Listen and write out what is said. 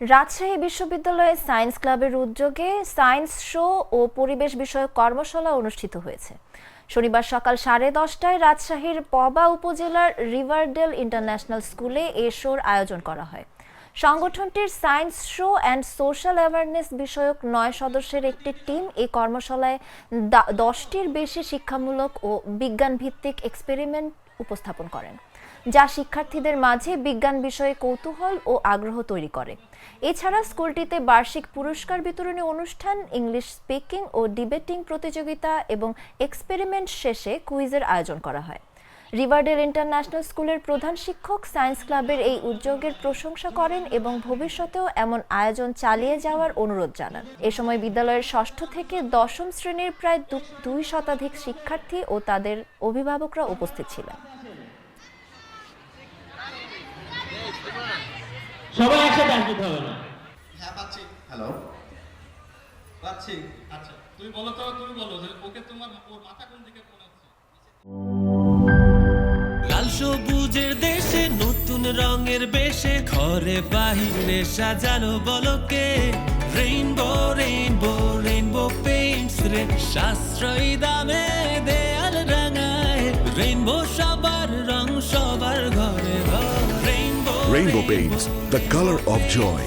রাজশাহী বিশ্ববিদ্যালয়ে সায়েন্স ক্লাবের উদ্যোগে সায়েন্স শো ও পরিবেশ বিষয়ক কর্মশালা অনুষ্ঠিত হয়েছে। শনিবার সকাল 10:30টায় রাজশাহীর পবা উপজেলার রিভারডেল ইন্টারন্যাশনাল স্কুলে এ শোর আয়োজন করা হয়। সংগঠনটির science show and social awareness বিষয়ক 9 সদস্যের একটি টিম এই কর্মশালায় 10টির বেশি শিক্ষামূলক ও বিজ্ঞানভিত্তিক এক্সপেরিমেন্ট উপস্থাপন করেন, যা শিক্ষার্থীদের মাঝে বিজ্ঞান বিষয়ে কৌতূহল ও আগ্রহ তৈরি করে। এছাড়া স্কুলটিতে বার্ষিক পুরস্কার বিতরণী অনুষ্ঠান, ইংলিশ স্পিকিং ও ডিবেটিং প্রতিযোগিতা এবং এক্সপেরিমেন্ট শেষে কুইজের আয়োজন করা হয়। রিভারডেল ইন্টারন্যাশনাল স্কুলের প্রধান শিক্ষক সায়েন্স ক্লাবের এই উদ্যোগের প্রশংসা করেন এবং ভবিষ্যতেও এমন আয়োজন চালিয়ে যাওয়ার অনুরোধ জানান। এ সময় বিদ্যালয়ের 6ষ্ঠ থেকে 10ম শ্রেণীর প্রায় 2 শতাধিক শিক্ষার্থী ও তাদের অভিভাবকরা উপস্থিত ছিলেন। সবাই একসাথে আসতে হবে না। হ্যাঁ পাচ্ছি। হ্যালো পাচ্ছি। আচ্ছা তুমি বলো যে ওকে তোমার ওর মাথা কোন দিকে মনে হচ্ছে? লাল সবুজের দেশে নতুন রঙের বেশে ঘরে বাহিরে সাজানো বলকে রেইনবো রেইনবো রেইনবো পেইন্টস রে সাশ্রয়ী দামে দেয়াল রাঙায় রেইনবো সবার রং সবার ঘরে ঘরে Rainbow Paints, the color of joy.